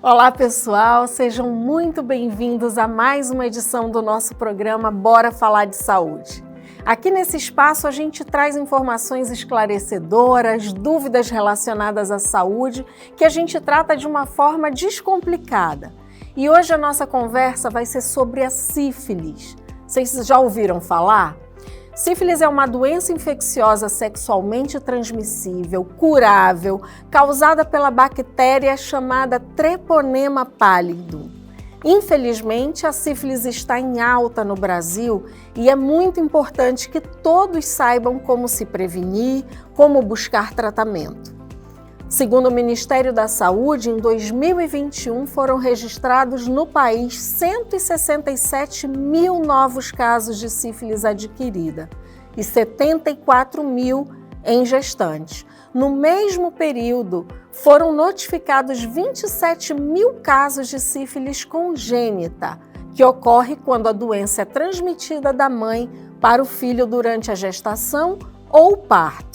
Olá pessoal, sejam muito bem-vindos a mais uma edição do nosso programa Bora Falar de Saúde. Aqui nesse espaço a gente traz informações esclarecedoras, dúvidas relacionadas à saúde, que a gente trata de uma forma descomplicada. E hoje a nossa conversa vai ser sobre a sífilis. Vocês já ouviram falar? Sífilis é uma doença infecciosa sexualmente transmissível, curável, causada pela bactéria chamada Treponema pallidum. Infelizmente, a sífilis está em alta no Brasil e é muito importante que todos saibam como se prevenir, como buscar tratamento. Segundo o Ministério da Saúde, em 2021 foram registrados no país 167 mil novos casos de sífilis adquirida e 74 mil em gestantes. No mesmo período, foram notificados 27 mil casos de sífilis congênita, que ocorre quando a doença é transmitida da mãe para o filho durante a gestação ou parto.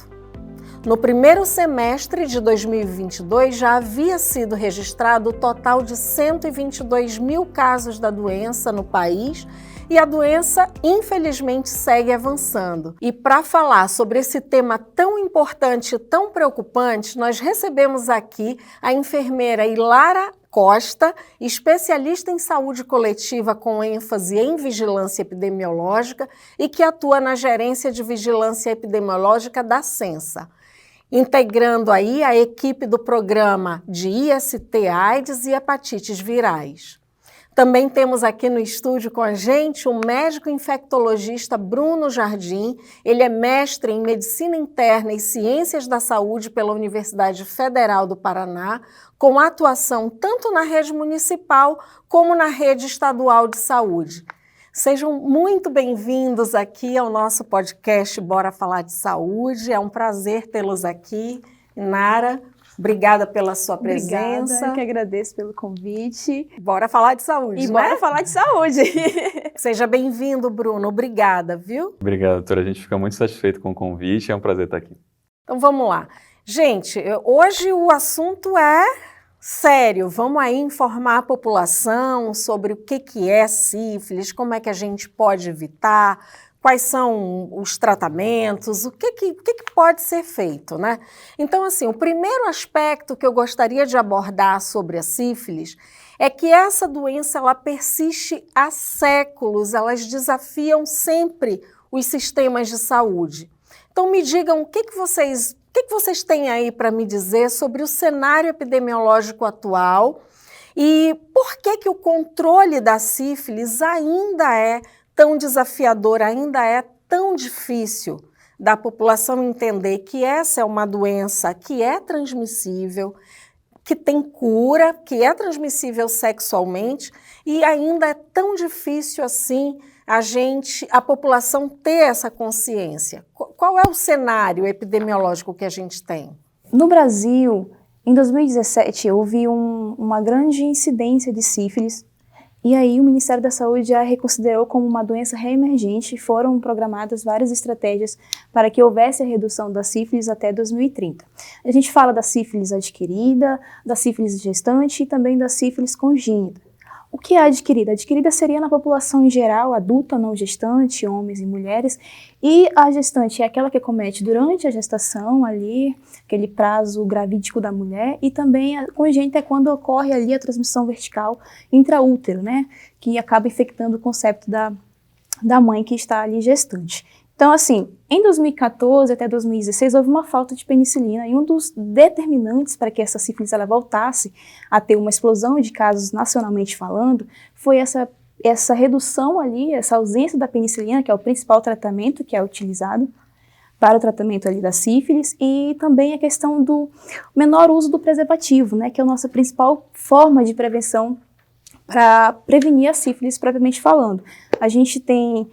No primeiro semestre de 2022, já havia sido registrado o total de 122 mil casos da doença no país e a doença, infelizmente, segue avançando. E para falar sobre esse tema tão importante e tão preocupante, nós recebemos aqui a enfermeira Ilara Costa, especialista em saúde coletiva com ênfase em vigilância epidemiológica e que atua na Gerência de Vigilância Epidemiológica da Censa, integrando aí a equipe do programa de IST-AIDS e hepatites virais. Também temos aqui no estúdio com a gente o médico infectologista Bruno Jardim. Ele é mestre em Medicina Interna e Ciências da Saúde pela Universidade Federal do Paraná, com atuação tanto na rede municipal como na rede estadual de saúde. Sejam muito bem-vindos aqui ao nosso podcast Bora Falar de Saúde. É um prazer tê-los aqui. Nara, obrigada pela sua presença. Obrigada, eu que agradeço pelo convite. Bora falar de saúde, né? Bora falar de saúde. Seja bem-vindo, Bruno. Obrigada, viu? Obrigado, doutora. A gente fica muito satisfeito com o convite. É um prazer estar aqui. Então vamos lá. Gente, hoje o assunto é sério. Vamos aí informar a população sobre o que é sífilis, como é que a gente pode evitar, quais são os tratamentos, o que pode ser feito, né? Então, assim, o primeiro aspecto que eu gostaria de abordar sobre a sífilis é que essa doença, ela persiste há séculos, elas desafiam sempre os sistemas de saúde. Então, me digam o que vocês têm aí para me dizer sobre o cenário epidemiológico atual e por que o controle da sífilis ainda é tão desafiador, ainda é tão difícil da população entender que essa é uma doença que é transmissível, que tem cura, que é transmissível sexualmente e ainda é tão difícil assim a população ter essa consciência. Qual é o cenário epidemiológico que a gente tem? No Brasil, em 2017, houve uma grande incidência de sífilis. E aí o Ministério da Saúde já reconsiderou como uma doença reemergente e foram programadas várias estratégias para que houvesse a redução da sífilis até 2030. A gente fala da sífilis adquirida, da sífilis gestante e também da sífilis congênita. O que é adquirida? Adquirida seria na população em geral, adulta, não gestante, homens e mulheres, e a gestante é aquela que comete durante a gestação ali, aquele prazo gravídico da mulher, e também a congênita é quando ocorre ali a transmissão vertical intraútero, né, que acaba infectando o concepto da mãe que está ali gestante. Então, assim, em 2014 até 2016 houve uma falta de penicilina e um dos determinantes para que essa sífilis ela voltasse a ter uma explosão de casos nacionalmente falando foi essa redução ali, essa ausência da penicilina, que é o principal tratamento que é utilizado para o tratamento ali da sífilis, e também a questão do menor uso do preservativo, né, que é a nossa principal forma de prevenção para prevenir a sífilis propriamente falando. A gente tem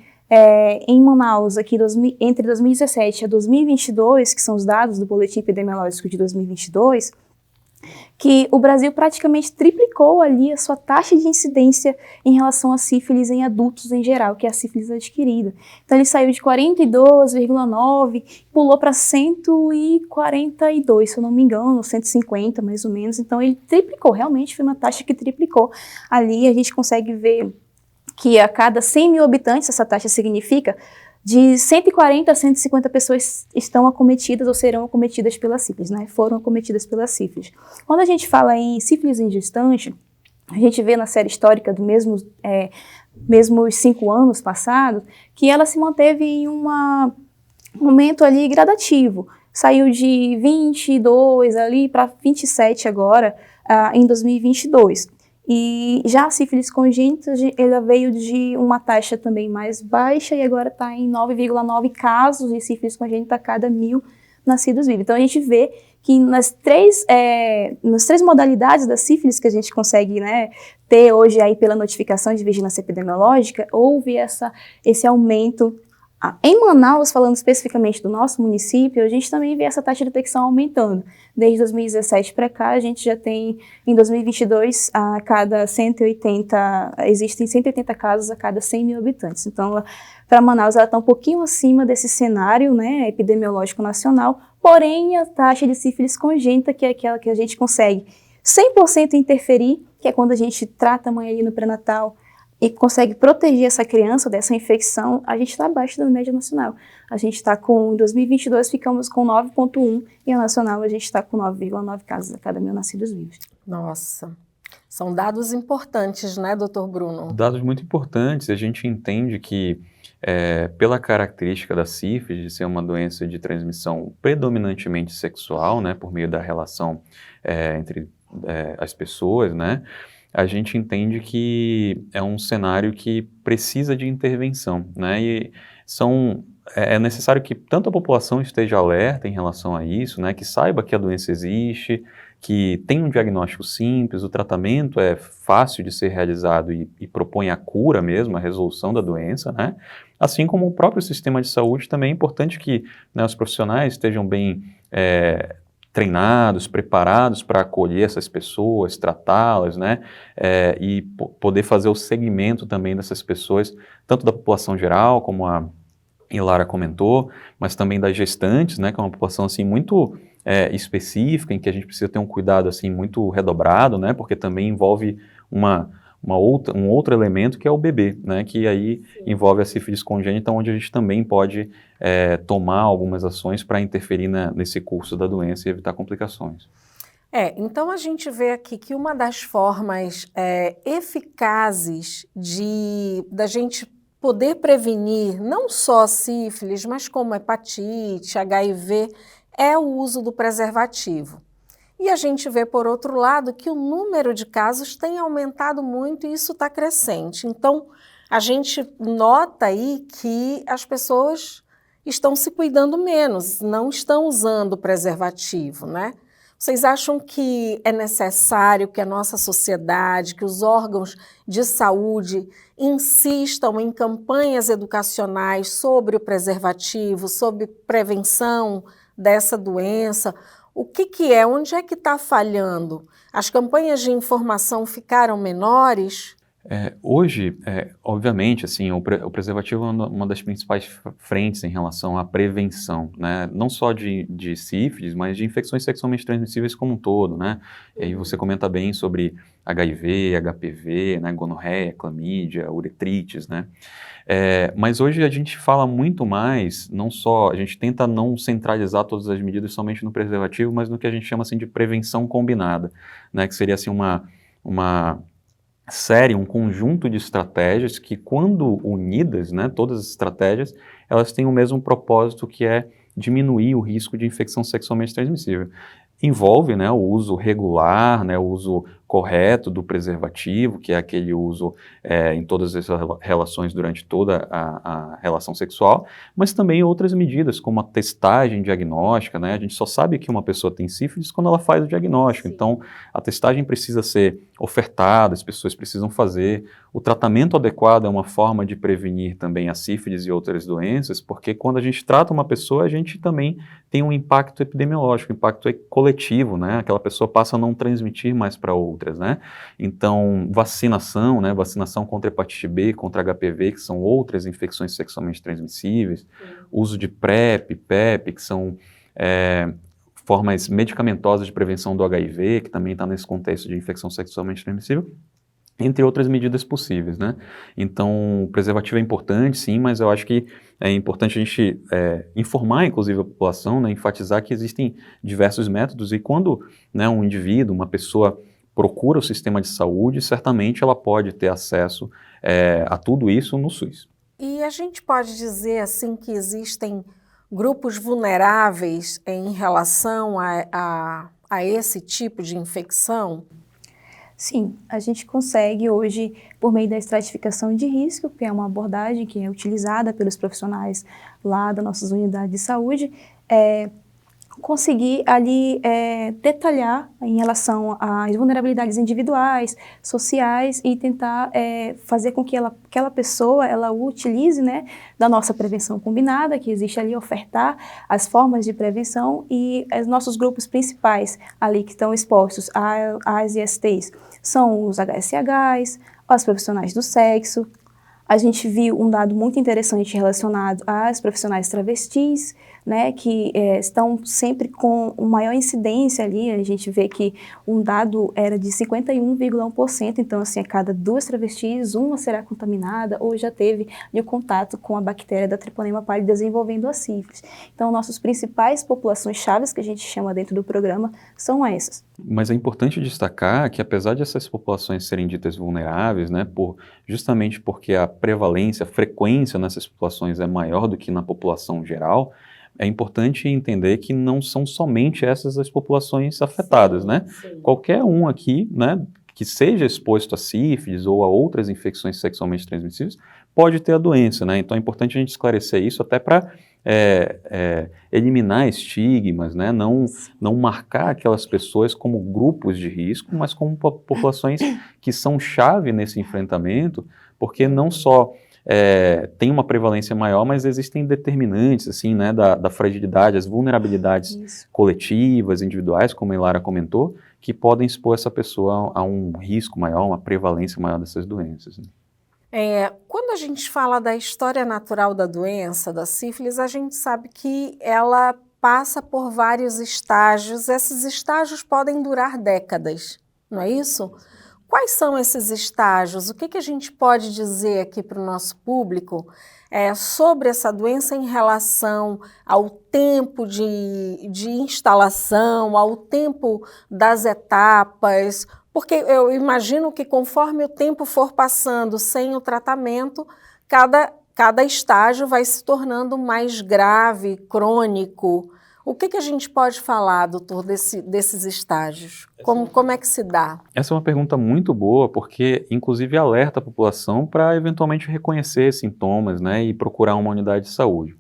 em Manaus, aqui entre 2017 a 2022, que são os dados do Boletim Epidemiológico de 2022, que o Brasil praticamente triplicou ali a sua taxa de incidência em relação à sífilis em adultos em geral, que é a sífilis adquirida. Então ele saiu de 42,9, pulou para 142, se eu não me engano, 150 mais ou menos. Então ele triplicou, realmente foi uma taxa que triplicou. Ali a gente consegue ver que a cada 100 mil habitantes, essa taxa significa de 140 a 150 pessoas estão acometidas ou serão acometidas pela sífilis, né? Foram acometidas pela sífilis. Quando a gente fala em sífilis em gestante, a gente vê na série histórica do mesmos 5 anos passados, que ela se manteve em um momento ali gradativo. Saiu de 22 ali para 27 agora, em 2022. E já a sífilis congênita, ela veio de uma taxa também mais baixa e agora está em 9,9 casos de sífilis congênita a cada 1.000 nascidos vivos. Então a gente vê que nas três modalidades da sífilis que a gente consegue, né, ter hoje aí pela notificação de vigilância epidemiológica, houve esse aumento. Em Manaus, falando especificamente do nosso município, a gente também vê essa taxa de detecção aumentando. Desde 2017 para cá, a gente já tem, em 2022, existem 180 casos a cada 100 mil habitantes. Então, para Manaus, ela está um pouquinho acima desse cenário, né, epidemiológico nacional, porém, a taxa de sífilis congênita, que é aquela que a gente consegue 100% interferir, que é quando a gente trata a mãe ali no pré-natal, e consegue proteger essa criança dessa infecção, a gente está abaixo da média nacional. A gente está em 2022, ficamos com 9,1 e a nacional a gente está com 9,9 casos a cada 1.000 nascidos vivos. Nossa, são dados importantes, né, doutor Bruno? Dados muito importantes. A gente entende que, pela característica da sífilis, de ser uma doença de transmissão predominantemente sexual, né, por meio da relação entre as pessoas, né, a gente entende que é um cenário que precisa de intervenção, né? E é necessário que tanto a população esteja alerta em relação a isso, né? Que saiba que a doença existe, que tem um diagnóstico simples, o tratamento é fácil de ser realizado e propõe a cura mesmo, a resolução da doença, né? Assim como o próprio sistema de saúde, também é importante que, né, os profissionais estejam bem treinados, preparados para acolher essas pessoas, tratá-las, né, e poder fazer o segmento também dessas pessoas, tanto da população geral, como a Ilara comentou, mas também das gestantes, né, que é uma população assim muito específica, em que a gente precisa ter um cuidado assim muito redobrado, né, porque também envolve um outro elemento que é o bebê, né, que aí envolve a sífilis congênita, onde a gente também pode tomar algumas ações para interferir nesse curso da doença e evitar complicações. Então a gente vê aqui que uma das formas eficazes da gente poder prevenir não só a sífilis, mas como hepatite, HIV, é o uso do preservativo. E a gente vê, por outro lado, que o número de casos tem aumentado muito e isso está crescente. Então, a gente nota aí que as pessoas estão se cuidando menos, não estão usando preservativo, né? Vocês acham que é necessário que a nossa sociedade, que os órgãos de saúde insistam em campanhas educacionais sobre o preservativo, sobre prevenção dessa doença? O que é? Onde é que está falhando? As campanhas de informação ficaram menores? Hoje, obviamente, assim, o preservativo é uma das principais frentes em relação à prevenção, né? Não só de sífilis, mas de infecções sexualmente transmissíveis como um todo, né? E aí você comenta bem sobre HIV, HPV, né? Gonorreia, clamídia, uretrites, né? Mas hoje a gente fala muito mais, não só, a gente tenta não centralizar todas as medidas somente no preservativo, mas no que a gente chama assim de prevenção combinada, né? Que seria assim uma série, um conjunto de estratégias que, quando unidas, né, todas as estratégias, elas têm o mesmo propósito, que é diminuir o risco de infecção sexualmente transmissível. Envolve, né, o uso regular, né, o uso correto do preservativo, que é aquele uso em todas as relações durante toda a relação sexual, mas também outras medidas, como a testagem diagnóstica, né? A gente só sabe que uma pessoa tem sífilis quando ela faz o diagnóstico, então a testagem precisa ser ofertada, as pessoas precisam fazer. O tratamento adequado é uma forma de prevenir também a sífilis e outras doenças, porque quando a gente trata uma pessoa, a gente também tem um impacto epidemiológico, um impacto coletivo, né? Aquela pessoa passa a não transmitir mais para outras, né? Então, vacinação, né? Vacinação contra hepatite B, contra HPV, que são outras infecções sexualmente transmissíveis, uso de PrEP, PEP, que são formas medicamentosas de prevenção do HIV, que também está nesse contexto de infecção sexualmente transmissível, entre outras medidas possíveis, né? Então, o preservativo é importante, sim, mas eu acho que é importante a gente informar, inclusive, a população, né, enfatizar que existem diversos métodos e quando, né, um indivíduo, uma pessoa procura o sistema de saúde, certamente ela pode ter acesso a tudo isso no SUS. E a gente pode dizer, assim, que existem grupos vulneráveis em relação a esse tipo de infecção? Sim, a gente consegue hoje, por meio da estratificação de risco, que é uma abordagem que é utilizada pelos profissionais lá das nossas unidades de saúde, conseguir ali detalhar em relação às vulnerabilidades individuais, sociais e tentar fazer com que aquela pessoa ela utilize, né, da nossa prevenção combinada, que existe ali, ofertar as formas de prevenção e os nossos grupos principais ali que estão expostos às ISTs são os HSHs, os profissionais do sexo. A gente viu um dado muito interessante relacionado às profissionais travestis, né, que estão sempre com uma maior incidência ali. A gente vê que um dado era de 51,1%, então assim, a cada 2 travestis, uma será contaminada ou já teve contato com a bactéria da Treponema pallidus desenvolvendo a sífilis. Então, nossas principais populações-chave que a gente chama dentro do programa são essas. Mas é importante destacar que apesar de essas populações serem ditas vulneráveis, né, justamente porque a prevalência, a frequência nessas populações é maior do que na população geral, é importante entender que não são somente essas as populações afetadas, sim, né? Sim. Qualquer um aqui, né, que seja exposto a sífilis ou a outras infecções sexualmente transmissíveis, pode ter a doença, né? Então é importante a gente esclarecer isso até para eliminar estigmas, né? Não marcar aquelas pessoas como grupos de risco, mas como populações que são chave nesse enfrentamento, porque não só tem uma prevalência maior, mas existem determinantes assim, né, da fragilidade, as vulnerabilidades coletivas, individuais, como a Lara comentou, que podem expor essa pessoa a um risco maior, uma prevalência maior dessas doenças, né? Quando a gente fala da história natural da doença, da sífilis, a gente sabe que ela passa por vários estágios. Esses estágios podem durar décadas, não é isso? Quais são esses estágios? O que a gente pode dizer aqui para o nosso público sobre essa doença em relação ao tempo de instalação, ao tempo das etapas? Porque eu imagino que conforme o tempo for passando sem o tratamento, cada estágio vai se tornando mais grave, crônico. O que a gente pode falar, doutor, desses estágios? Como é que se dá? Essa é uma pergunta muito boa, porque inclusive alerta a população para eventualmente reconhecer sintomas, né, e procurar uma unidade de saúde.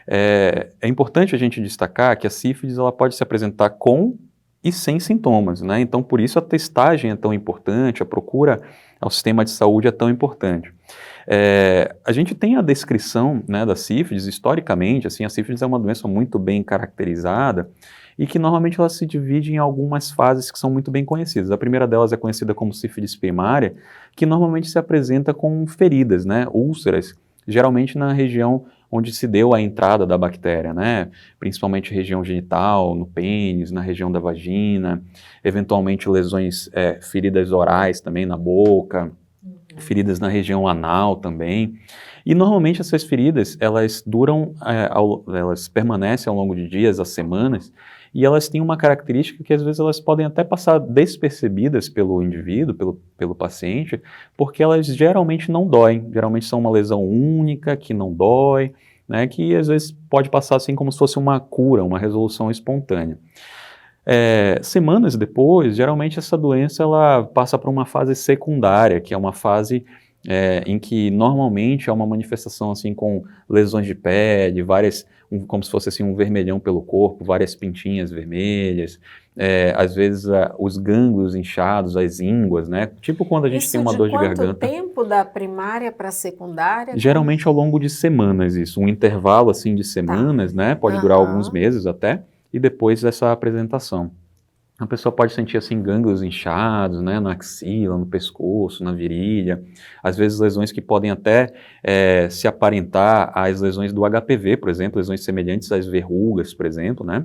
É importante a gente destacar que a sífilis ela pode se apresentar com e sem sintomas, né? Então, por isso a testagem é tão importante, a procura ao sistema de saúde é tão importante. A gente tem a descrição, né, da sífilis, historicamente, assim, a sífilis é uma doença muito bem caracterizada e que normalmente ela se divide em algumas fases que são muito bem conhecidas. A primeira delas é conhecida como sífilis primária, que normalmente se apresenta com feridas, né, úlceras, geralmente na região onde se deu a entrada da bactéria, né? Principalmente região genital, no pênis, na região da vagina, eventualmente lesões, feridas orais também na boca, feridas na região anal também. E normalmente essas feridas, elas duram, elas permanecem ao longo de dias, a semanas, e elas têm uma característica que às vezes elas podem até passar despercebidas pelo indivíduo, pelo paciente, porque elas geralmente não doem, geralmente são uma lesão única, que não dói, né, que às vezes pode passar assim como se fosse uma cura, uma resolução espontânea. Semanas depois, geralmente essa doença ela passa para uma fase secundária, que é uma fase em que normalmente é uma manifestação assim com lesões de pele, como se fosse assim um vermelhão pelo corpo, várias pintinhas vermelhas, às vezes os gânglios inchados, as ínguas, né? Tipo quando a gente tem uma dor de garganta. Isso de quanto tempo da primária para a secundária? Geralmente ao longo de semanas isso, um intervalo assim de semanas, né? Pode durar alguns meses até, e depois dessa apresentação. A pessoa pode sentir assim gânglios inchados, né, na axila, no pescoço, na virilha, às vezes lesões que podem até se aparentar às lesões do HPV, por exemplo, lesões semelhantes às verrugas, por exemplo, né,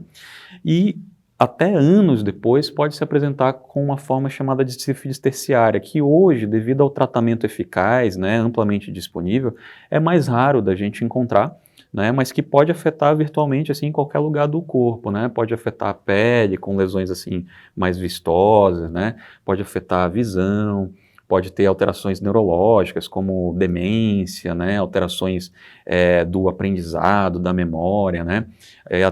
e até anos depois pode se apresentar com uma forma chamada de sífilis terciária, que hoje, devido ao tratamento eficaz, né, amplamente disponível, é mais raro da gente encontrar, né, mas que pode afetar virtualmente assim, em qualquer lugar do corpo, né, pode afetar a pele com lesões assim, mais vistosas, né, pode afetar a visão, pode ter alterações neurológicas como demência, né, alterações do aprendizado, da memória, né,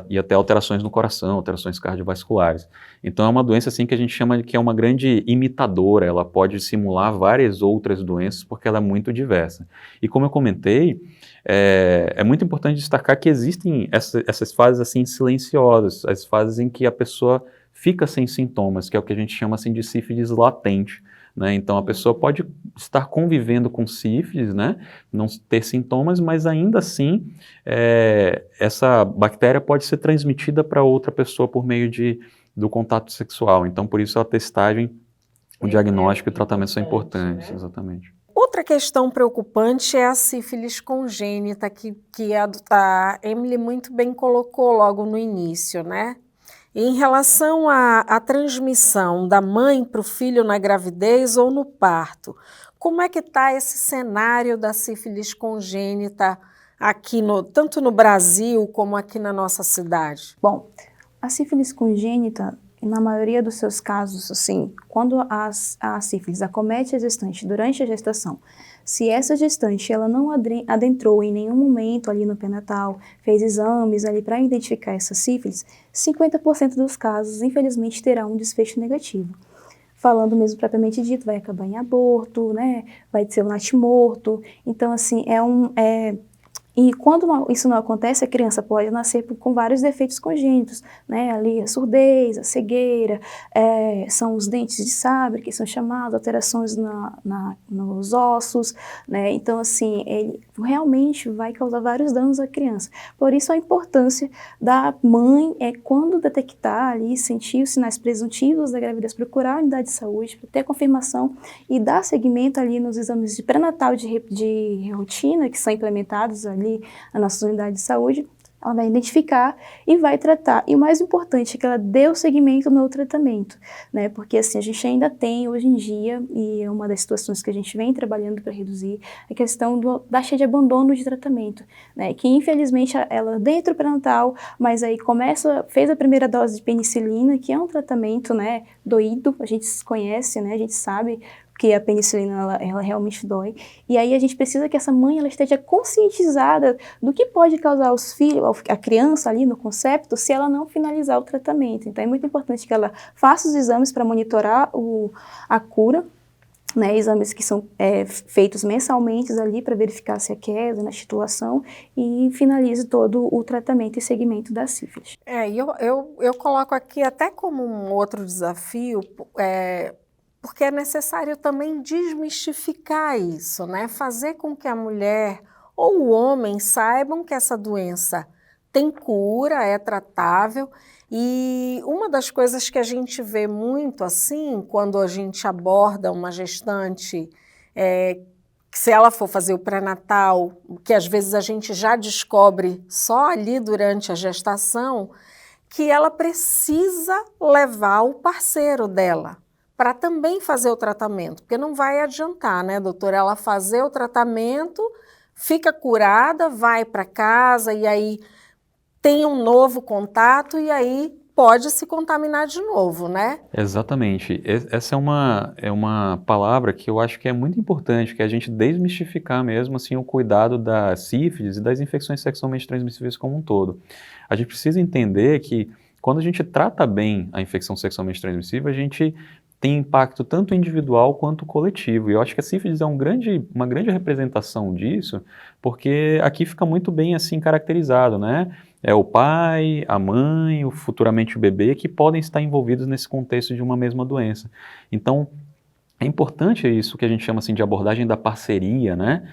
e até alterações no coração, alterações cardiovasculares. Então é uma doença assim que a gente chama de que é uma grande imitadora, ela pode simular várias outras doenças porque ela é muito diversa. E como eu comentei, é muito importante destacar que existem essas fases assim silenciosas, as fases em que a pessoa fica sem sintomas, que é o que a gente chama assim de sífilis latente, né? Então a pessoa pode estar convivendo com sífilis, né? Não ter sintomas, mas ainda assim essa bactéria pode ser transmitida para outra pessoa por meio do contato sexual. Então por isso a testagem, o diagnóstico e o tratamento são importantes, né? Exatamente. Outra questão preocupante é a sífilis congênita, que a Emily muito bem colocou logo no início, né? Em relação à transmissão da mãe para o filho na gravidez ou no parto, como é que está esse cenário da sífilis congênita aqui, tanto no Brasil como aqui na nossa cidade? Bom, a sífilis congênita, na maioria dos seus casos, assim, quando a sífilis acomete a gestante durante a gestação, se essa gestante ela não adentrou em nenhum momento ali no pré-natal, fez exames ali para identificar essa sífilis, 50% dos casos, infelizmente, terá um desfecho negativo. Falando mesmo propriamente dito, vai acabar em aborto, né? Vai ser um natimorto. Então, assim, e quando isso não acontece, a criança pode nascer com vários defeitos congênitos, né? Ali a surdez, a cegueira, são os dentes de sabre, que são chamados, alterações nos ossos, né? Então, assim, ele realmente vai causar vários danos à criança. Por isso, a importância da mãe quando detectar ali, sentir os sinais presuntivos da gravidez, procurar a unidade de saúde para ter a confirmação e dar seguimento ali nos exames de pré-natal de rotina que são implementados ali na nossa unidade de saúde. Ela vai identificar e vai tratar. E o mais importante é que ela dê o seguimento no tratamento, né? Porque assim, a gente ainda tem hoje em dia, e é uma das situações que a gente vem trabalhando para reduzir, a questão da taxa de abandono de tratamento, né? Que infelizmente ela dentro do pré-natal, mas aí fez a primeira dose de penicilina, que é um tratamento, né, doído, a gente conhece, né? A gente sabe que a penicilina ela realmente dói, e aí a gente precisa que essa mãe ela esteja conscientizada do que pode causar aos filhos, a criança ali no concepto, se ela não finalizar o tratamento. Então é muito importante que ela faça os exames para monitorar a cura, né, exames que são feitos mensalmente ali para verificar se há queda na titulação e finalize todo o tratamento e segmento da sífilis. Eu coloco aqui até como um outro desafio, porque é necessário também desmistificar isso, né? Fazer com que a mulher ou o homem saibam que essa doença tem cura, é tratável. E uma das coisas que a gente vê muito assim, quando a gente aborda uma gestante, que se ela for fazer o pré-natal, que às vezes a gente já descobre só ali durante a gestação, que ela precisa levar o parceiro dela para também fazer o tratamento, porque não vai adiantar, né, doutora, ela fazer o tratamento, fica curada, vai para casa e aí tem um novo contato e aí pode se contaminar de novo, né? Exatamente. Essa é uma palavra que eu acho que é muito importante, que é a gente desmistificar mesmo assim, o cuidado da sífilis e das infecções sexualmente transmissíveis como um todo. A gente precisa entender que quando a gente trata bem a infecção sexualmente transmissível, a gente tem impacto tanto individual quanto coletivo. E eu acho que a sífilis é uma grande representação disso, porque aqui fica muito bem assim caracterizado, né? É o pai, a mãe, futuramente o bebê, que podem estar envolvidos nesse contexto de uma mesma doença. Então, é importante isso que a gente chama assim de abordagem da parceria, né?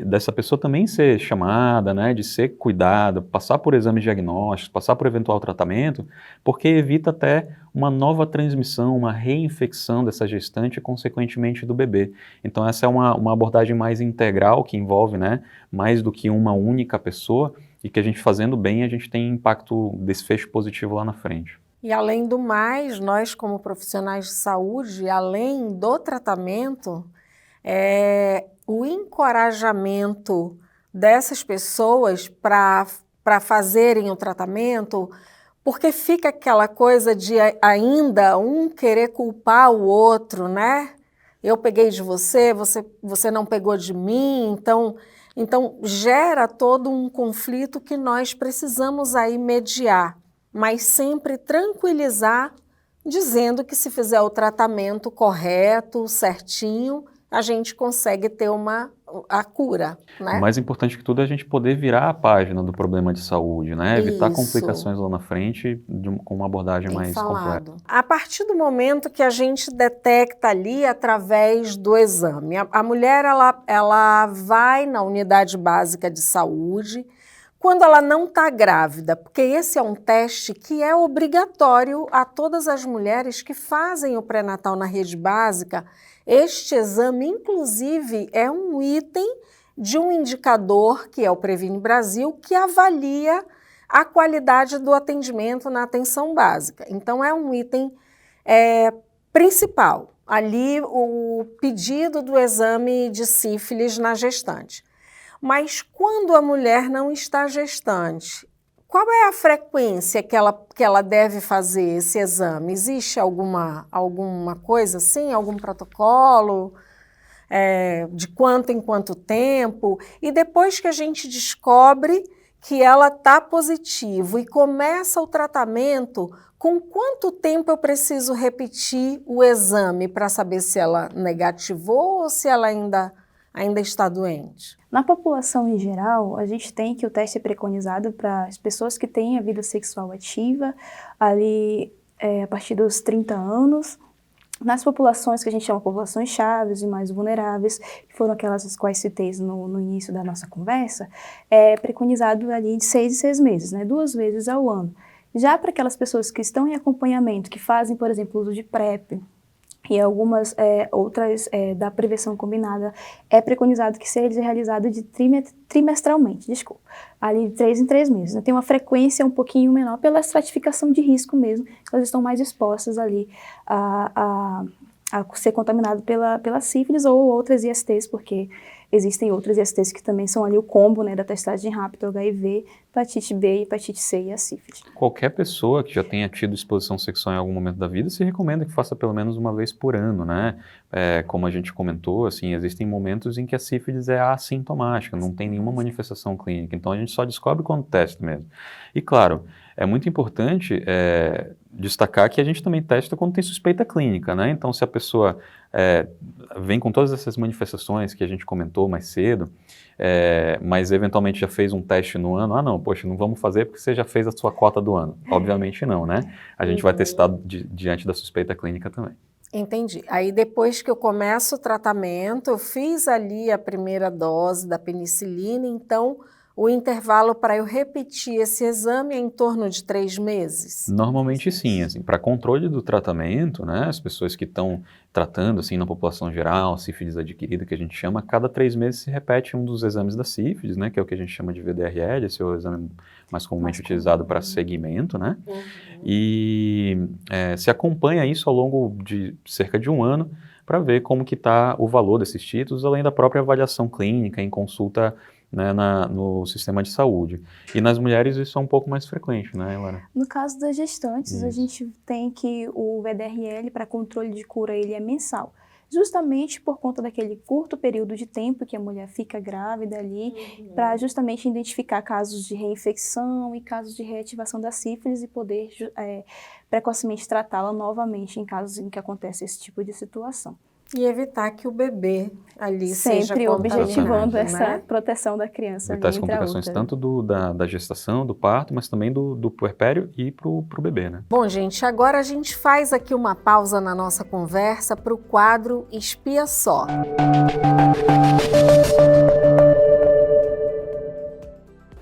Dessa pessoa também ser chamada, né? De ser cuidada, passar por exames diagnósticos, passar por eventual tratamento, porque evita até uma nova transmissão, uma reinfecção dessa gestante e, consequentemente, do bebê. Então, essa é uma abordagem mais integral, que envolve, né? Mais do que uma única pessoa, e que a gente fazendo bem, a gente tem impacto, desfecho positivo lá na frente. E além do mais, nós como profissionais de saúde, além do tratamento, o encorajamento dessas pessoas para fazerem o tratamento, porque fica aquela coisa de ainda um querer culpar o outro, né? Eu peguei de você, você não pegou de mim, então gera todo um conflito que nós precisamos aí mediar, mas sempre tranquilizar, dizendo que se fizer o tratamento correto, certinho, a gente consegue ter a cura, né? O mais importante que tudo é a gente poder virar a página do problema de saúde, né? Evitar complicações lá na frente com uma abordagem mais completa. A partir do momento que a gente detecta ali através do exame, a mulher ela vai na unidade básica de saúde, quando ela não está grávida, porque esse é um teste que é obrigatório a todas as mulheres que fazem o pré-natal na rede básica. Este exame, inclusive, é um item de um indicador, que é o Previne Brasil, que avalia a qualidade do atendimento na atenção básica. Então, é um item principal, ali o pedido do exame de sífilis na gestante. Mas quando a mulher não está gestante, qual é a frequência que ela deve fazer esse exame? Existe alguma coisa assim, algum protocolo? De quanto em quanto tempo? E depois que a gente descobre que ela está positivo e começa o tratamento, com quanto tempo eu preciso repetir o exame para saber se ela negativou ou se ela ainda está doente? Na população em geral, a gente tem que o teste é preconizado para as pessoas que têm a vida sexual ativa, ali a partir dos 30 anos. Nas populações que a gente chama populações chaves e mais vulneráveis, que foram aquelas as quais citei no início da nossa conversa, é preconizado ali de 6 em 6 meses, né? 2 vezes ao ano. Já para aquelas pessoas que estão em acompanhamento, que fazem, por exemplo, uso de PrEP, e algumas outras da prevenção combinada, é preconizado que seja realizado trimestralmente, ali de 3 em 3 meses. Né? Tem uma frequência um pouquinho menor pela estratificação de risco mesmo, elas estão mais expostas ali a ser contaminado pela sífilis ou outras ISTs, porque existem outras ISTs que também são ali o combo, né, da testagem rápida, HIV, hepatite B, hepatite C e a sífilis. Qualquer pessoa que já tenha tido exposição sexual em algum momento da vida, se recomenda que faça pelo menos uma vez por ano, né? Como a gente comentou, assim, existem momentos em que a sífilis é assintomática, não tem nenhuma manifestação clínica, então a gente só descobre quando testa mesmo. E claro, é muito importante destacar que a gente também testa quando tem suspeita clínica, né? Então, se a pessoa vem com todas essas manifestações que a gente comentou mais cedo, mas eventualmente já fez um teste no ano, não, poxa, não vamos fazer porque você já fez a sua cota do ano. Obviamente não, né? A gente vai testar diante da suspeita clínica também. Entendi. Aí depois que eu começo o tratamento, eu fiz ali a primeira dose da penicilina, então o intervalo para eu repetir esse exame é em torno de 3 meses? Normalmente sim, assim, para controle do tratamento, né, as pessoas que estão tratando, assim, na população geral, sífilis adquirida, que a gente chama, a cada 3 meses se repete um dos exames da sífilis, né, que é o que a gente chama de VDRL, esse é o exame mais comumente utilizado para seguimento, né, e se acompanha isso ao longo de cerca de 1 ano, para ver como que está o valor desses títulos, além da própria avaliação clínica em consulta, né, no sistema de saúde. E nas mulheres isso é um pouco mais frequente, né, Lara? No caso das gestantes, a gente tem que o VDRL para controle de cura ele é mensal. justamente por conta daquele curto período de tempo que a mulher fica grávida ali, para justamente identificar casos de reinfecção e casos de reativação da sífilis e poder precocemente tratá-la novamente em casos em que acontece esse tipo de situação. E evitar que o bebê ali seja sempre objetivando né? essa proteção da criança. Evitar as complicações tanto da gestação, do parto, mas também do puerpério e para o bebê, né? Bom, gente, agora a gente faz aqui uma pausa na nossa conversa para o quadro Espia Só.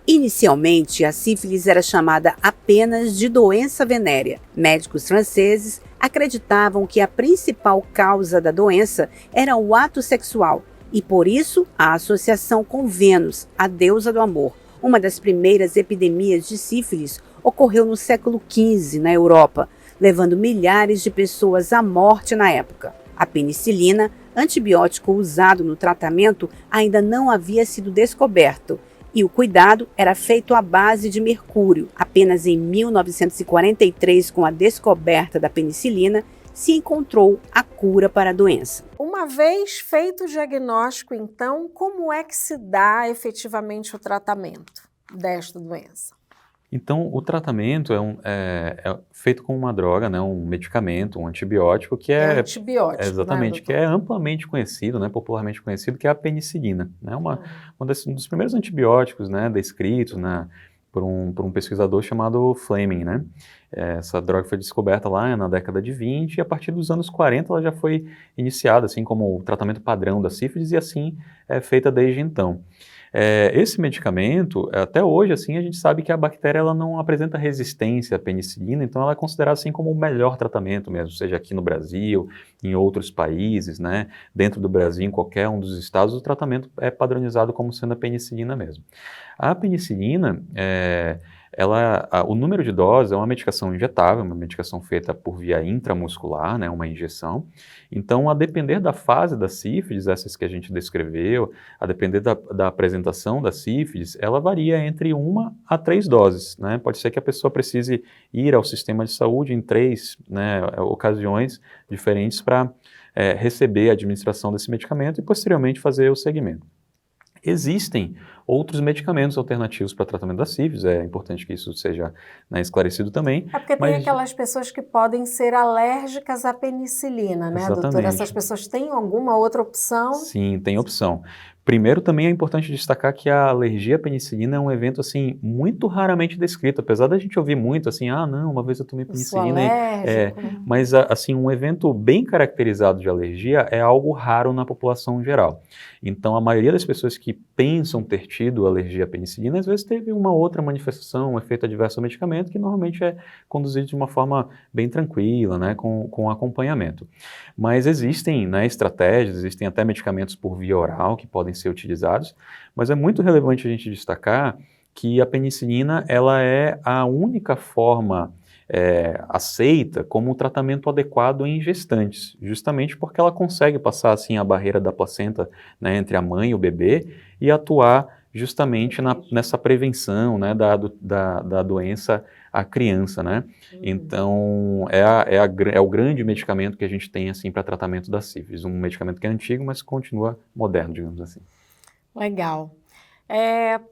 Inicialmente, a sífilis era chamada apenas de doença venérea. Médicos franceses acreditavam que a principal causa da doença era o ato sexual e, por isso, a associação com Vênus, a deusa do amor. Uma das primeiras epidemias de sífilis ocorreu no século XV na Europa, levando milhares de pessoas à morte na época. A penicilina, antibiótico usado no tratamento, ainda não havia sido descoberto. E o cuidado era feito à base de mercúrio. Apenas em 1943, com a descoberta da penicilina, se encontrou a cura para a doença. Uma vez feito o diagnóstico, então, como é que se dá efetivamente o tratamento desta doença? Então, o tratamento é feito com uma droga, né, um medicamento, um antibiótico, que é antibiótico, exatamente, né, que é amplamente conhecido, né, popularmente conhecido, que é a penicilina, né, um dos primeiros antibióticos, né, descritos, né, por um pesquisador chamado Fleming, né. Essa droga foi descoberta lá na década de 20 e a partir dos anos 40 ela já foi iniciada, assim como o tratamento padrão da sífilis e assim é feita desde então. Esse medicamento, até hoje, assim, a gente sabe que a bactéria ela não apresenta resistência à penicilina, então ela é considerada assim como o melhor tratamento mesmo, seja aqui no Brasil, em outros países, né, dentro do Brasil, em qualquer um dos estados, o tratamento é padronizado como sendo a penicilina mesmo. A penicilina, o número de doses é uma medicação injetável, uma medicação feita por via intramuscular, né, uma injeção. Então, a depender da fase da sífilis, essas que a gente descreveu, a depender da apresentação da sífilis, ela varia entre 1 a 3 doses, né? Pode ser que a pessoa precise ir ao sistema de saúde em 3, né, ocasiões diferentes para receber a administração desse medicamento e posteriormente fazer o segmento. Existem outros medicamentos alternativos para tratamento da sífilis, é importante que isso seja, né, esclarecido também. É porque tem aquelas pessoas que podem ser alérgicas à penicilina, né, exatamente, doutora? Essas pessoas têm alguma outra opção? Sim, tem opção. Primeiro, também é importante destacar que a alergia à penicilina é um evento, assim, muito raramente descrito, apesar da gente ouvir muito, assim, não, uma vez eu tomei penicilina. Mas, assim, um evento bem caracterizado de alergia é algo raro na população geral. Então, a maioria das pessoas que pensam ter tido alergia à penicilina, às vezes teve uma outra manifestação, um efeito adverso ao medicamento, que normalmente é conduzido de uma forma bem tranquila, né, com acompanhamento. Mas existem, né, estratégias, existem até medicamentos por via oral que podem ser utilizados, mas é muito relevante a gente destacar que a penicilina ela é a única forma aceita como tratamento adequado em gestantes, justamente porque ela consegue passar assim a barreira da placenta, né, entre a mãe e o bebê e atuar justamente nessa prevenção, né, da doença à criança, né? Então é o grande medicamento que a gente tem assim para tratamento da sífilis, um medicamento que é antigo, mas continua moderno, digamos assim. Legal.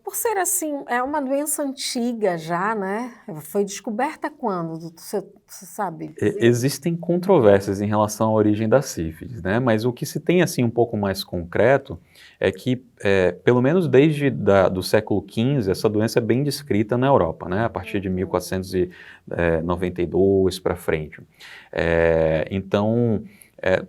Por ser assim, é uma doença antiga já, né? Foi descoberta quando? Você sabe? Existem controvérsias em relação à origem da sífilis, né? Mas o que se tem assim um pouco mais concreto é que, pelo menos desde do século XV, essa doença é bem descrita na Europa, né? A partir de 1492 para frente. Então,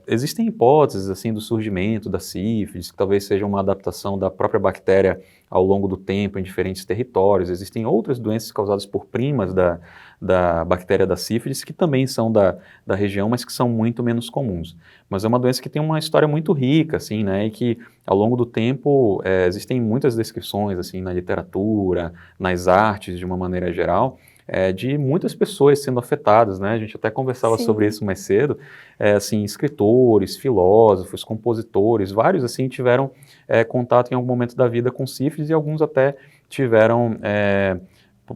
existem hipóteses assim do surgimento da sífilis, que talvez seja uma adaptação da própria bactéria ao longo do tempo em diferentes territórios. Existem outras doenças causadas por primas da bactéria da sífilis, que também são da região, mas que são muito menos comuns. Mas é uma doença que tem uma história muito rica, assim, né, e que ao longo do tempo existem muitas descrições assim, na literatura, nas artes de uma maneira geral, de muitas pessoas sendo afetadas, né? A gente até conversava sobre isso mais cedo, assim, escritores, filósofos, compositores, vários assim tiveram contato em algum momento da vida com sífilis e alguns até tiveram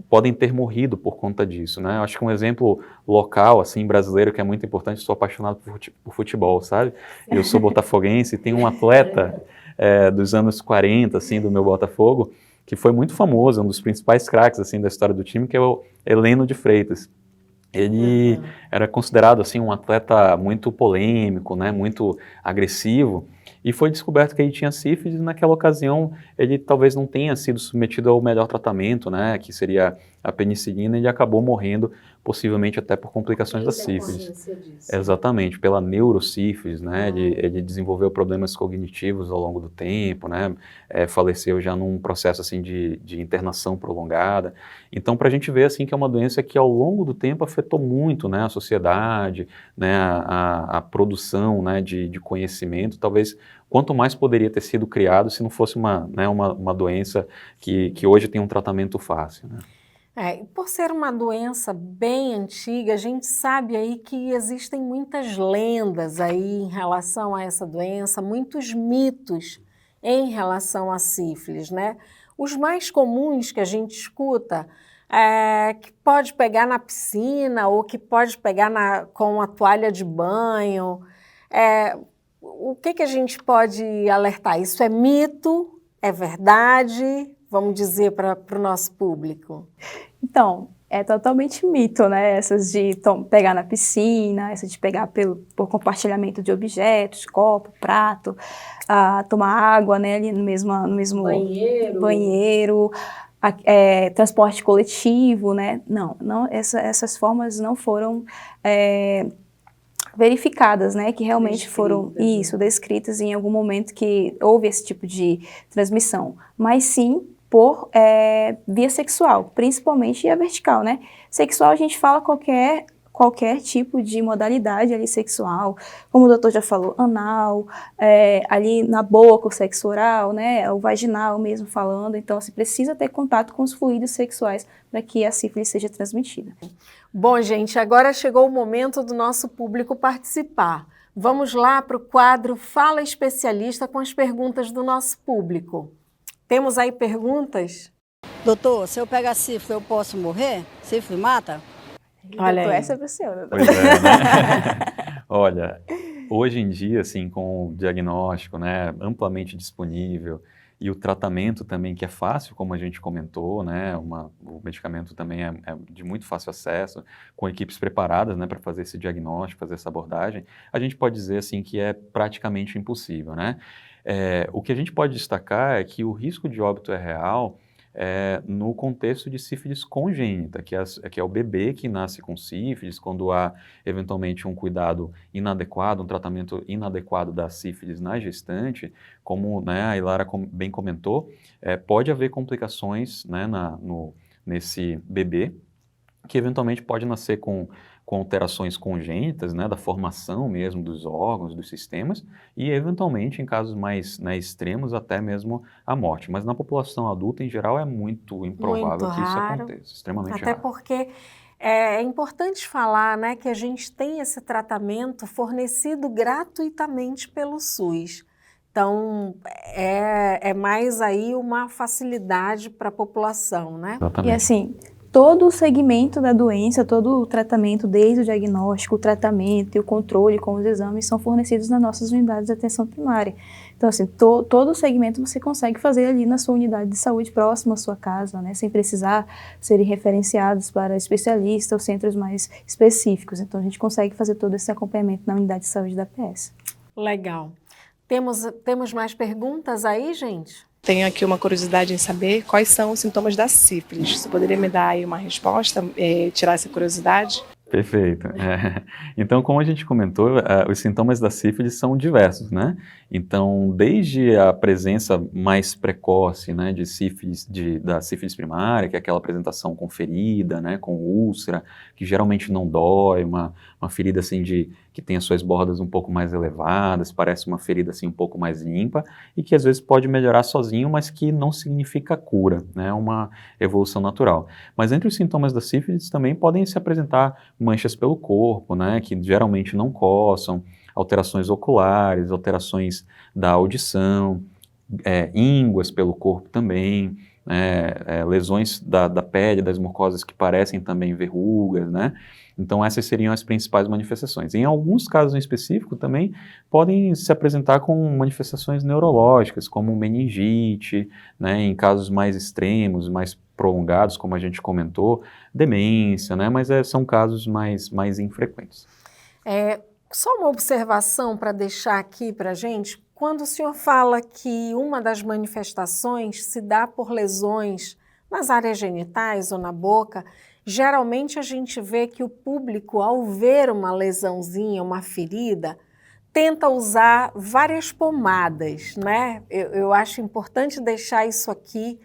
podem ter morrido por conta disso, né? Eu acho que um exemplo local, assim, brasileiro, que é muito importante, sou apaixonado por futebol, sabe? Eu sou botafoguense, tem um atleta dos anos 40, assim, do meu Botafogo, que foi muito famoso, um dos principais craques, assim, da história do time, que é o Heleno de Freitas. Ele era considerado, assim, um atleta muito polêmico, né, muito agressivo, e foi descoberto que ele tinha sífilis, e naquela ocasião ele talvez não tenha sido submetido ao melhor tratamento, né, que seria a penicilina, e ele acabou morrendo, possivelmente até por complicações da sífilis. Exatamente, pela neurosífilis, né, ele desenvolveu problemas cognitivos ao longo do tempo, né, faleceu já num processo, assim, de internação prolongada. Então, para a gente ver, assim, que é uma doença que ao longo do tempo afetou muito, né, a sociedade, né, a produção, né, de conhecimento, talvez quanto mais poderia ter sido criado se não fosse uma doença que hoje tem um tratamento fácil, né? Por ser uma doença bem antiga, a gente sabe aí que existem muitas lendas aí em relação a essa doença, muitos mitos em relação à sífilis, né? Os mais comuns que a gente escuta é que pode pegar na piscina ou que pode pegar com a toalha de banho. O que a gente pode alertar? Isso é mito? É verdade? Vamos dizer para o nosso público. Então, é totalmente mito, né? Essas de pegar na piscina, essa de pegar por compartilhamento de objetos, copo, prato, tomar água, né, ali no mesmo banheiro, transporte coletivo, né? Não, essas formas não foram verificadas, né, que realmente foram descritas em algum momento que houve esse tipo de transmissão, mas sim por via sexual, principalmente a vertical, né? Sexual a gente fala qualquer tipo de modalidade ali sexual, como o doutor já falou, anal, ali na boca, o sexo oral, né? O vaginal mesmo falando, então se precisa ter contato com os fluidos sexuais para que a sífilis seja transmitida. Bom, gente, agora chegou o momento do nosso público participar. Vamos lá para o quadro Fala Especialista com as perguntas do nosso público. Temos aí perguntas? Doutor, se eu pegar sífilis, eu posso morrer? Sífilis mata? Olha, doutor, essa é para o senhor, doutor. Pois é, né? Olha, hoje em dia, assim, com o diagnóstico, né, amplamente disponível, e o tratamento também, que é fácil, como a gente comentou, né, o medicamento também é de muito fácil acesso, com equipes preparadas, né, para fazer esse diagnóstico, fazer essa abordagem, a gente pode dizer, assim, que é praticamente impossível, né? O que a gente pode destacar é que o risco de óbito é real no contexto de sífilis congênita, que é o bebê que nasce com sífilis, quando há eventualmente um cuidado inadequado, um tratamento inadequado da sífilis na gestante, como, né, a Ilara bem comentou, pode haver complicações, né, nesse bebê, que eventualmente pode nascer com alterações congênitas, né, da formação mesmo dos órgãos, dos sistemas, e eventualmente, em casos mais, né, extremos, até mesmo a morte. Mas na população adulta, em geral, é muito improvável que isso aconteça, extremamente raro. Até porque é importante falar, né, que a gente tem esse tratamento fornecido gratuitamente pelo SUS. Então, é mais aí uma facilidade para a população, né? Exatamente. E assim, todo o segmento da doença, todo o tratamento, desde o diagnóstico, o tratamento e o controle com os exames, são fornecidos nas nossas unidades de atenção primária. Então, assim, todo o segmento você consegue fazer ali na sua unidade de saúde próxima à sua casa, né, sem precisar serem referenciados para especialistas ou centros mais específicos. Então, a gente consegue fazer todo esse acompanhamento na unidade de saúde da PS. Legal. Temos mais perguntas aí, gente? Tenho aqui uma curiosidade em saber quais são os sintomas da sífilis. Você poderia me dar aí uma resposta, tirar essa curiosidade? Perfeito. Então, como a gente comentou, os sintomas da sífilis são diversos, né? Então, desde a presença mais precoce, né, de sífilis, da sífilis primária, que é aquela apresentação com ferida, né, com úlcera, que geralmente não dói, uma ferida assim que tem as suas bordas um pouco mais elevadas, parece uma ferida assim um pouco mais limpa e que às vezes pode melhorar sozinho, mas que não significa cura, né? É uma evolução natural. Mas entre os sintomas da sífilis também podem se apresentar manchas pelo corpo, né, que geralmente não coçam, alterações oculares, alterações da audição, ínguas pelo corpo também, né, lesões da pele, das mucosas que parecem também verrugas, né? Então essas seriam as principais manifestações. Em alguns casos em específico também podem se apresentar com manifestações neurológicas, como meningite, né, em casos mais extremos, mais prolongados, como a gente comentou, demência, né, mas são casos mais infrequentes. Só uma observação para deixar aqui para a gente. Quando o senhor fala que uma das manifestações se dá por lesões nas áreas genitais ou na boca, geralmente a gente vê que o público, ao ver uma lesãozinha, uma ferida, tenta usar várias pomadas, né? Eu acho importante deixar isso aqui,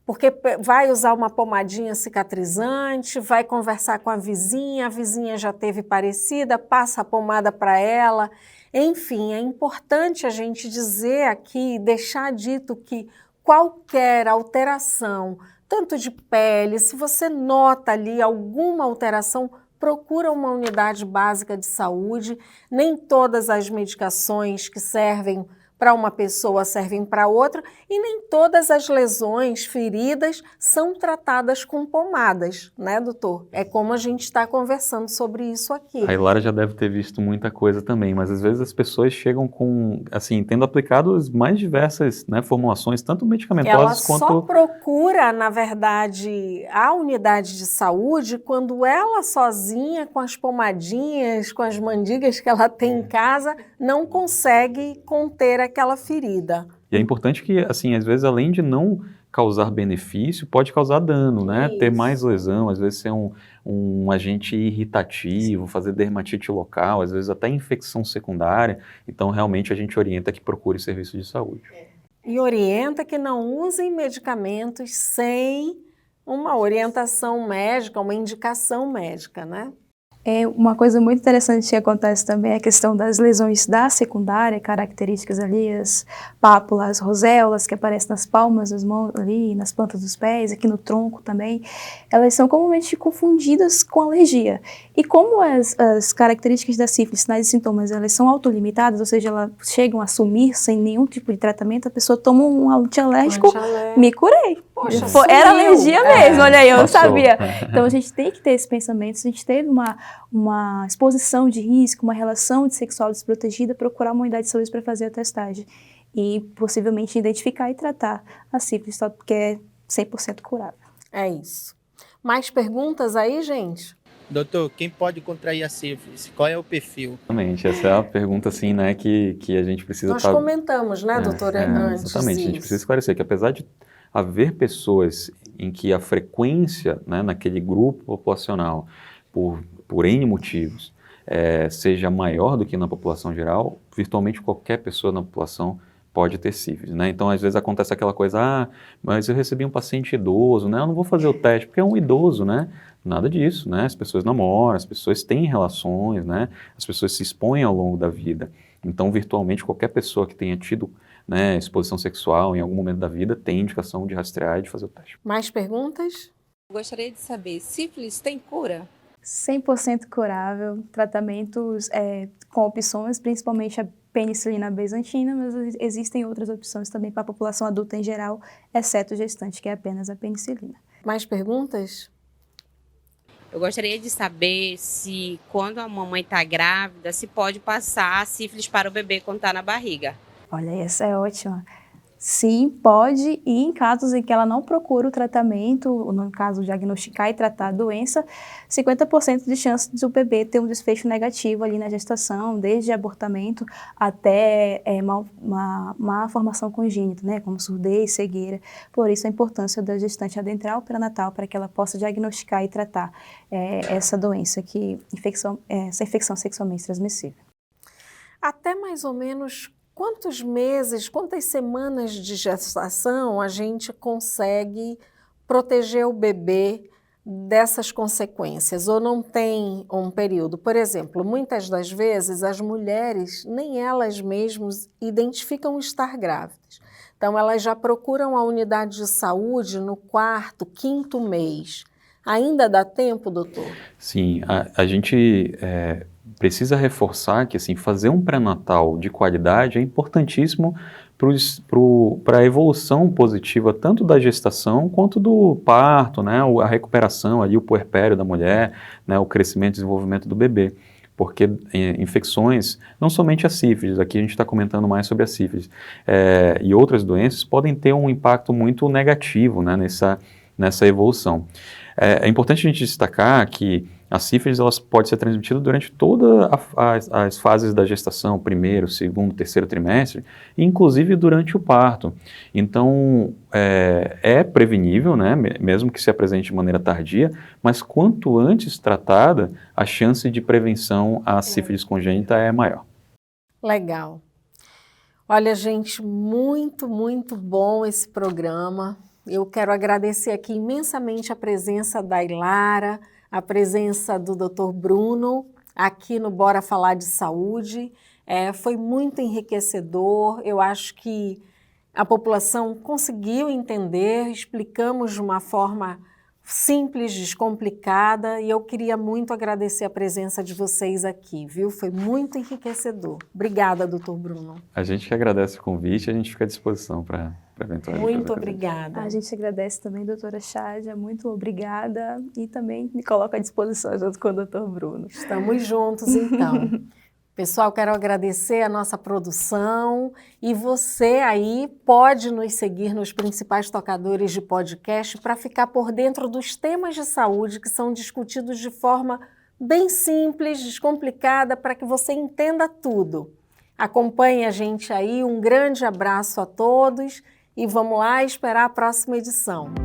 porque vai usar uma pomadinha cicatrizante, vai conversar com a vizinha já teve parecida, passa a pomada para ela. Enfim, é importante a gente dizer aqui, deixar dito que qualquer alteração, tanto de pele, se você nota ali alguma alteração, procura uma unidade básica de saúde. Nem todas as medicações que servem para uma pessoa servem para outra, e nem todas as lesões, feridas, são tratadas com pomadas, né, doutor? É como a gente está conversando sobre isso aqui. A Hilária já deve ter visto muita coisa também, mas às vezes as pessoas chegam com, assim, tendo aplicado as mais diversas, né, formulações, tanto medicamentosas quanto... Ela só procura, na verdade, a unidade de saúde quando ela sozinha, com as pomadinhas, com as mandigas que ela tem em casa, não consegue conter aquela ferida. E é importante que, assim, às vezes, além de não causar benefício, pode causar dano, né? Isso. Ter mais lesão, às vezes ser um agente irritativo, fazer dermatite local, às vezes até infecção secundária. Então, realmente, a gente orienta que procure serviço de saúde. E orienta que não usem medicamentos sem uma orientação médica, uma indicação médica, né? Uma coisa muito interessante que acontece também é a questão das lesões da secundária, características ali, as pápulas, roséolas que aparecem nas palmas das mãos ali, nas plantas dos pés, aqui no tronco também, elas são comumente confundidas com alergia. E como as características da sífilis, sinais e sintomas, elas são autolimitadas, ou seja, elas chegam a sumir sem nenhum tipo de tratamento, a pessoa toma um antialérgico, me curei. Poxa, era alergia mesmo, olha aí, eu não Passou. sabia. Então a gente tem que ter esse pensamento, se a gente teve uma exposição de risco, uma relação sexual desprotegida, procurar uma unidade de saúde para fazer a testagem e possivelmente identificar e tratar a sífilis, que é 100% curável. É isso. Mais perguntas aí, gente? Doutor, quem pode contrair a sífilis? Qual é o perfil? Exatamente, essa é a pergunta, assim, né, que a gente precisa... Nós comentamos, né, doutora, antes exatamente, a gente precisa esclarecer que apesar de haver pessoas em que a frequência, né, naquele grupo populacional, por N motivos, seja maior do que na população geral, virtualmente qualquer pessoa na população pode ter sífilis, né? Então, às vezes acontece aquela coisa, mas eu recebi um paciente idoso, né? Eu não vou fazer o teste porque é um idoso, né? Nada disso, né? As pessoas namoram, as pessoas têm relações, né? As pessoas se expõem ao longo da vida. Então, virtualmente, qualquer pessoa que tenha tido, né, exposição sexual em algum momento da vida tem indicação de rastrear e de fazer o teste. Mais perguntas? Gostaria de saber, sífilis tem cura? 100% curável, tratamentos com opções, principalmente a penicilina bizantina, mas existem outras opções também para a população adulta em geral, exceto o gestante, que é apenas a penicilina. Mais perguntas? Eu gostaria de saber se, quando a mamãe está grávida, se pode passar a sífilis para o bebê quando está na barriga. Olha, essa é ótima. Sim, pode, e em casos em que ela não procura o tratamento, no caso diagnosticar e tratar a doença, 50% de chance do bebê ter um desfecho negativo ali na gestação, desde abortamento até má formação congênita, né, como surdez, cegueira. Por isso a importância da gestante adentrar o pré-natal para que ela possa diagnosticar e tratar essa doença, essa infecção sexualmente transmissível. Até mais ou menos quantos meses, quantas semanas de gestação a gente consegue proteger o bebê dessas consequências? Ou não tem um período? Por exemplo, muitas das vezes as mulheres, nem elas mesmas identificam estar grávidas. Então, elas já procuram a unidade de saúde no 4º, 5º mês. Ainda dá tempo, doutor? Sim, a gente precisa reforçar que assim, fazer um pré-natal de qualidade é importantíssimo para a evolução positiva tanto da gestação quanto do parto, né, a recuperação, ali, o puerpério da mulher, né, o crescimento e desenvolvimento do bebê. Porque infecções, não somente a sífilis, aqui a gente está comentando mais sobre a sífilis, e outras doenças podem ter um impacto muito negativo, né, nessa evolução. É importante a gente destacar que a sífilis pode ser transmitida durante todas as fases da gestação, primeiro, segundo, terceiro trimestre, inclusive durante o parto. Então, é prevenível, né, mesmo que se apresente de maneira tardia, mas quanto antes tratada, a chance de prevenção à sífilis congênita é maior. Legal. Olha, gente, muito, muito bom esse programa. Eu quero agradecer aqui imensamente a presença da Ilara, a presença do Dr. Bruno aqui no Bora Falar de Saúde. Foi muito enriquecedor. Eu acho que a população conseguiu entender, explicamos de uma forma simples, descomplicada, e eu queria muito agradecer a presença de vocês aqui, viu? Foi muito enriquecedor. Obrigada, doutor Bruno. A gente que agradece o convite, a gente fica à disposição para eventualmente. Muito obrigada. A gente agradece também, doutora Chádia, muito obrigada, e também me coloco à disposição junto com o doutor Bruno. Estamos juntos, então. Pessoal, quero agradecer a nossa produção, e você aí pode nos seguir nos principais tocadores de podcast para ficar por dentro dos temas de saúde que são discutidos de forma bem simples, descomplicada, para que você entenda tudo. Acompanhe a gente aí, um grande abraço a todos e vamos lá esperar a próxima edição.